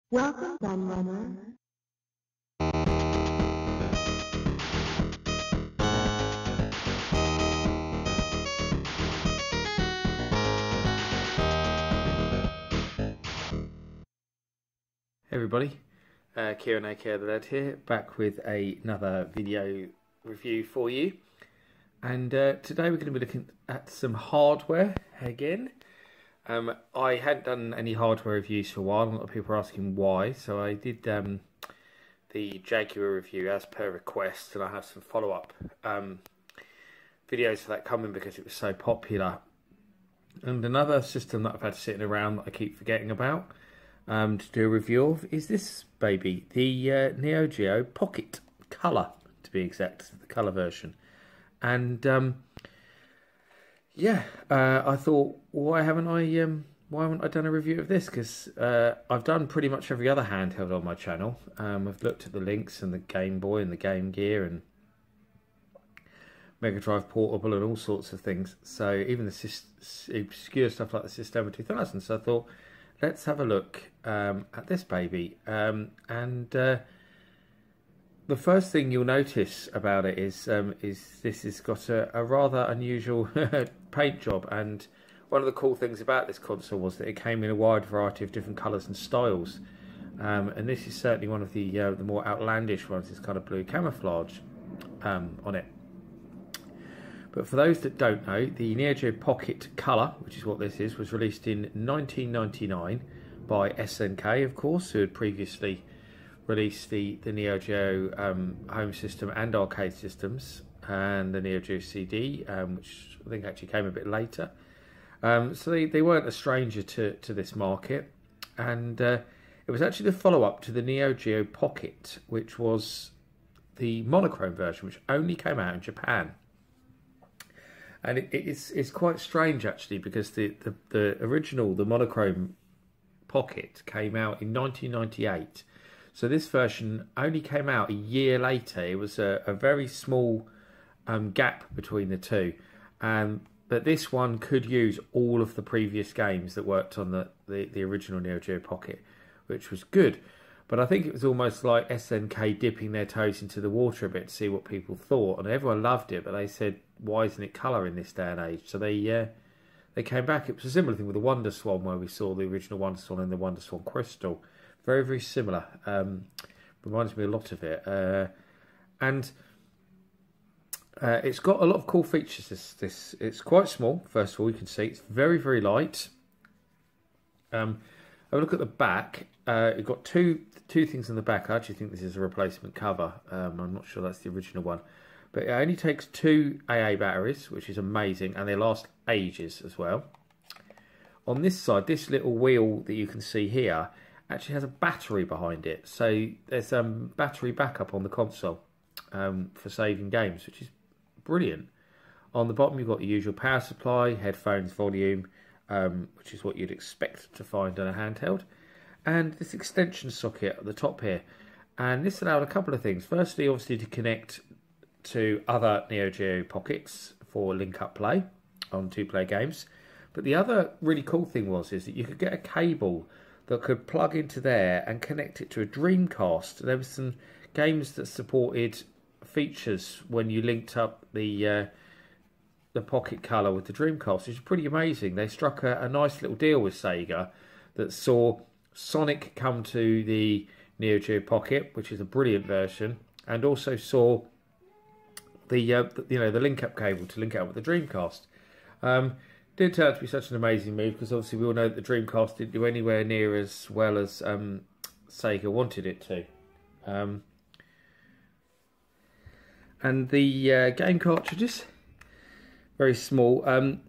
Welcome, Gun Runner. Hey everybody, Kieran aka The Lad here, back with another video review for you. And today we're going to be looking at some hardware again. I hadn't done any hardware reviews for a while. A lot of people are asking why, so I did the Jaguar review as per request, and I have some follow-up videos for that coming because it was so popular. And another system that I've had sitting around that I keep forgetting about to do a review of is this baby, the Geo Pocket Color, to be exact, the color version. And I thought, why haven't I done a review of this? Because I've done pretty much every other handheld on my channel. I've looked at the Lynx and the Game Boy and the Game Gear and Mega Drive Portable and all sorts of things. So even the obscure stuff like the Systema 2000. So I thought, let's have a look at this baby. The first thing you'll notice about it is this has got a rather unusual paint job. And one of the cool things about this console was that it came in a wide variety of different colours and styles. And this is certainly one of the more outlandish ones. This kind of blue camouflage on it. But for those that don't know, the Geo Pocket Color, which is what this is, was released in 1999 by SNK, of course, who had previously released the Neo Geo home system and arcade systems, and the Neo Geo CD, which I think actually came a bit later. So they weren't a stranger to this market, and it was actually the follow-up to the Neo Geo Pocket, which was the monochrome version, which only came out in Japan. And it's quite strange actually, because the original, the monochrome Pocket, came out in 1998. So this version only came out a year later. It was a very small gap between the two. But this one could use all of the previous games that worked on the original Neo Geo Pocket, which was good. But I think it was almost like SNK dipping their toes into the water a bit to see what people thought. And everyone loved it, but they said, why isn't it colour in this day and age? So they came back. It was a similar thing with the Wonder Swan, where we saw the original Wonder Swan and the Wonder Swan Crystal. Very, very similar. Reminds me a lot of it. And it's got a lot of cool features. It's quite small, first of all, you can see. It's very, very light. Have a look at the back. You've got two things on the back. I actually think this is a replacement cover. I'm not sure that's the original one. But it only takes 2 AA batteries, which is amazing, and they last ages as well. On this side, this little wheel that you can see here actually has a battery behind it. So there's battery backup on the console for saving games, which is brilliant. On the bottom, you've got the usual power supply, headphones, volume, which is what you'd expect to find on a handheld, and this extension socket at the top here. And this allowed a couple of things. Firstly, obviously, to connect to other Neo Geo Pockets for link-up play on 2-player games. But the other really cool thing is that you could get a cable that could plug into there and connect it to a Dreamcast. There were some games that supported features when you linked up the Pocket Color with the Dreamcast, which is pretty amazing. They struck a nice little deal with Sega that saw Sonic come to the Neo Geo Pocket, which is a brilliant version, and also saw the link-up cable to link it up with the Dreamcast. Didn't turn out to be such an amazing move, because obviously we all know that the Dreamcast didn't do anywhere near as well as Sega wanted it to. And the game cartridges, very small,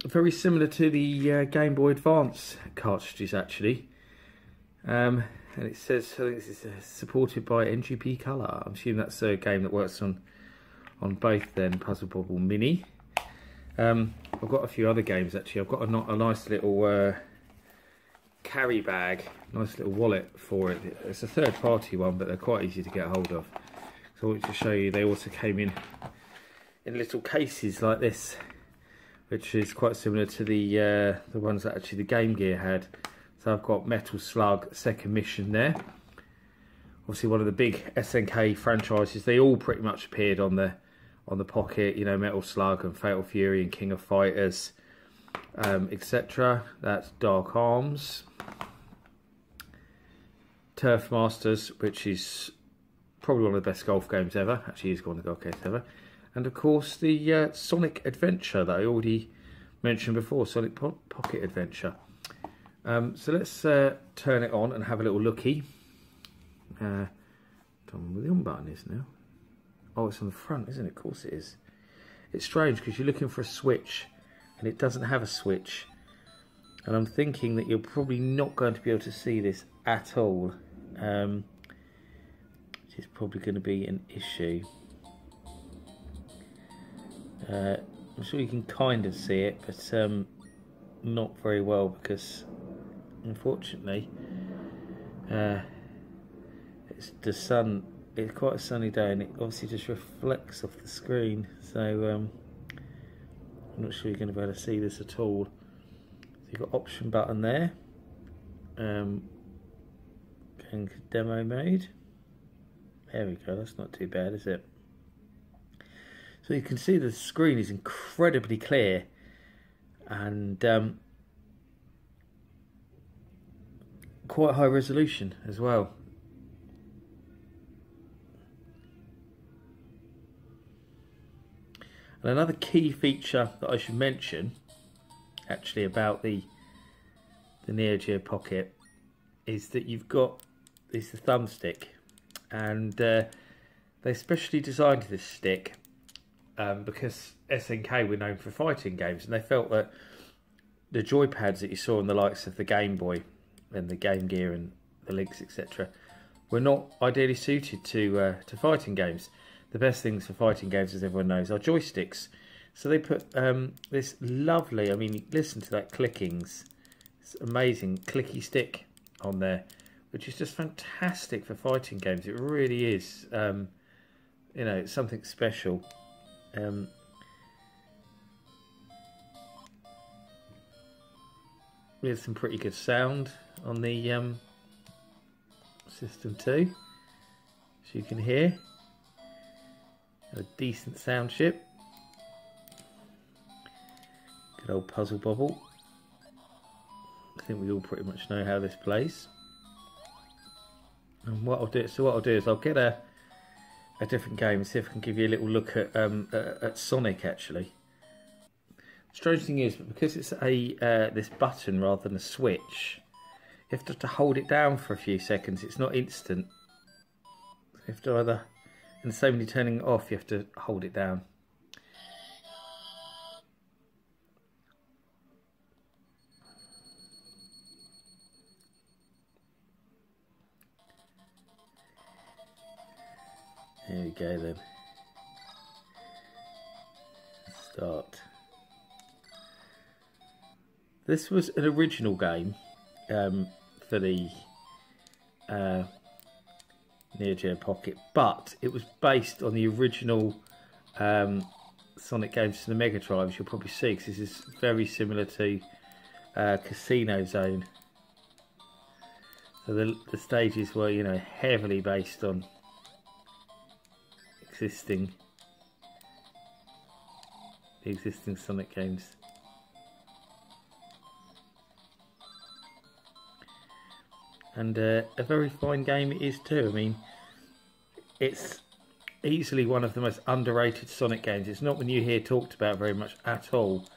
very similar to the Game Boy Advance cartridges actually. And it says, I think this is supported by NGP Color. I'm assuming that's a game that works on both then, Puzzle Bobble Mini. I've got a few other games actually. I've got a nice little carry bag, nice little wallet for it. It's a third party one, but they're quite easy to get hold of. So I wanted to show you, they also came in little cases like this, which is quite similar to the ones that actually the Game Gear had. So I've got Metal Slug Second Mission there. obviously one of the big SNK franchises. They all pretty much appeared on the Pocket. You know, Metal Slug and Fatal Fury and King of Fighters, etc. That's Dark Arms. Turf Masters, which is probably one of the best golf games ever. Actually, is one of the golf games ever. And of course, the Sonic Adventure that I already mentioned before, Sonic Pocket Adventure. So let's turn it on and have a little looky. Don't know where the on button is now. Oh, it's on the front, isn't it? Of course it is. It's strange because you're looking for a switch and it doesn't have a switch. And I'm thinking that you're probably not going to be able to see this at all. Which is probably going to be an issue. I'm sure you can kind of see it, but not very well because, unfortunately, it's the sun. It's quite a sunny day, and it obviously just reflects off the screen. So I'm not sure you're going to be able to see this at all. So you've got option button there. Going to demo mode. There we go. That's not too bad, is it? So you can see the screen is incredibly clear, and quite high resolution as well. And another key feature that I should mention, actually, about the Neo Geo Pocket is that you've got the thumbstick, and they specially designed this stick because SNK were known for fighting games, and they felt that the joypads that you saw in the likes of the Game Boy and the Game Gear and the Lynx, etc., were not ideally suited to fighting games. The best things for fighting games, as everyone knows, are joysticks. So they put this lovely, I mean, listen to that clickings, it's amazing clicky stick on there, which is just fantastic for fighting games. It really is. You know, it's something special. We have some pretty good sound on the system too, as you can hear. A decent sound chip. Good old puzzle bobble. I think we all pretty much know how this plays. And what I'll do is I'll get a different game and see if I can give you a little look at Sonic actually. Strange thing is, because it's a this button rather than a switch, you have to hold it down for a few seconds. It's not instant. You have to either, and the same when you're turning it off, you have to hold it down. There we go then. Start. This was an original game for the Neo Geo Pocket, but it was based on the original Sonic games for the Mega Drive, as you'll probably see, because this is very similar to Casino Zone. So the stages were, you know, heavily based on the existing Sonic games. And a very fine game it is too. I mean, it's easily one of the most underrated Sonic games. It's not one you hear talked about very much at all.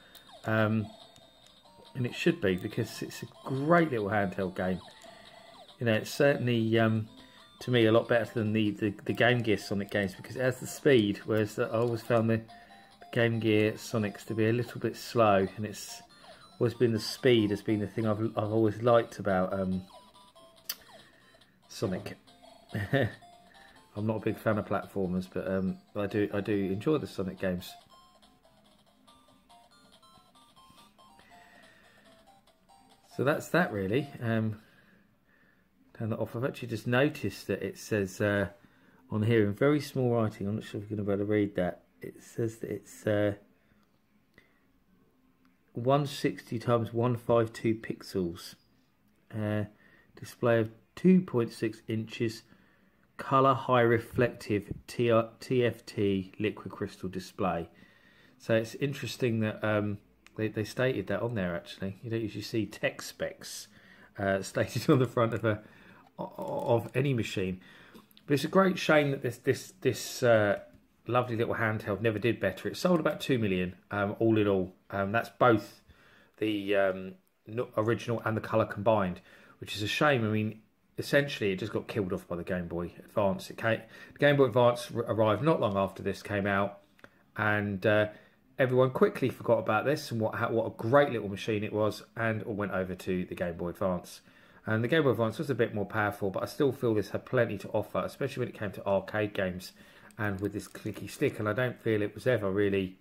And it should be, because it's a great little handheld game. You know, it's certainly, to me, a lot better than the Game Gear Sonic games, because it has the speed, whereas I always found the Game Gear Sonics to be a little bit slow, and it's always been the speed has been the thing I've always liked about Sonic. I'm not a big fan of platformers, but I do enjoy the Sonic games. So that's that really. Turn that off. I've actually just noticed that it says on here in very small writing, I'm not sure if you're going to be able to read that, it says that it's 160 times 152 pixels, display of 2.6 inches, Color High Reflective TFT Liquid Crystal Display. So it's interesting that they stated that on there. Actually, you don't usually see tech specs stated on the front of any machine. But it's a great shame that this lovely little handheld never did better. It sold about 2 million all in all. That's both the original and the colour combined, which is a shame. I mean, essentially it just got killed off by the Game Boy Advance. The Game Boy Advance arrived not long after this came out, and everyone quickly forgot about this and what a great little machine it was, and all went over to the Game Boy Advance. And the Game Boy Advance was a bit more powerful, but I still feel this had plenty to offer, especially when it came to arcade games and with this clicky stick. And I don't feel it was ever really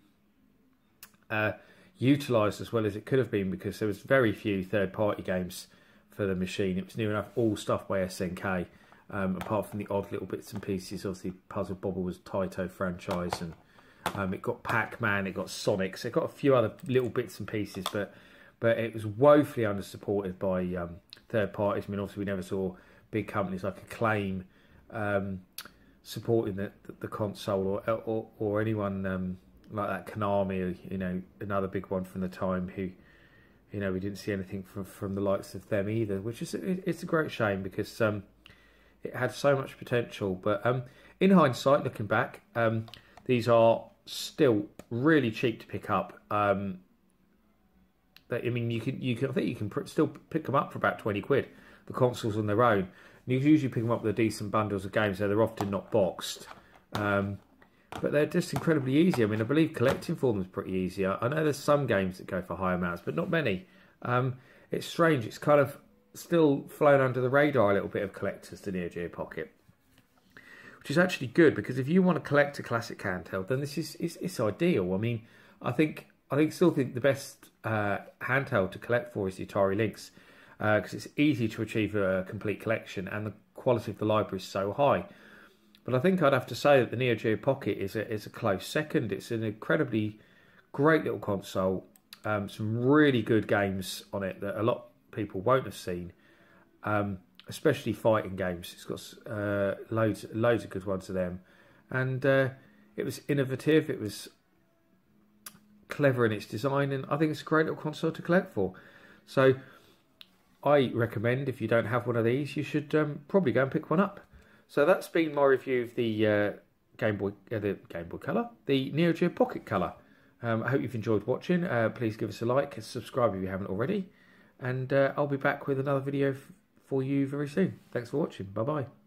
utilised as well as it could have been, because there was very few third-party games for the machine. It was near enough all stuff by SNK, apart from the odd little bits and pieces. Obviously, Puzzle Bobble was Taito franchise, and it got Pac-Man, it got Sonic, so it got a few other little bits and pieces, but it was woefully under-supported by third parties. I mean, obviously we never saw big companies like Acclaim supporting the console, or anyone like that, Konami, or, another big one from the time, who, we didn't see anything from the likes of them either, which is it's a great shame, because it had so much potential. But in hindsight, looking back, these are still really cheap to pick up. I mean, I think you can still pick them up for about 20 quid. The consoles on their own. And you can usually pick them up with decent bundles of games, so they're often not boxed. But they're just incredibly easy. I mean, I believe collecting for them is pretty easy. I know there's some games that go for high amounts, but not many. It's strange. It's kind of still flown under the radar a little bit of collectors, the Neo Geo Pocket, which is actually good, because if you want to collect a classic handheld, then this is ideal. I mean, I still think the best handheld to collect for is the Atari Lynx, because it's easy to achieve a complete collection, and the quality of the library is so high. But I think I'd have to say that the Neo Geo Pocket is a close second. It's an incredibly great little console. Some really good games on it that a lot of people won't have seen, especially fighting games. It's got loads of good ones of them, and it was innovative. It was clever in its design, and I think it's a great little console to collect for. So I recommend, if you don't have one of these, you should probably go and pick one up. So that's been my review of the Game Boy Color, the Neo Geo Pocket Color. I hope you've enjoyed watching. Please give us a like and subscribe if you haven't already. And I'll be back with another video for you very soon. Thanks for watching. Bye-bye.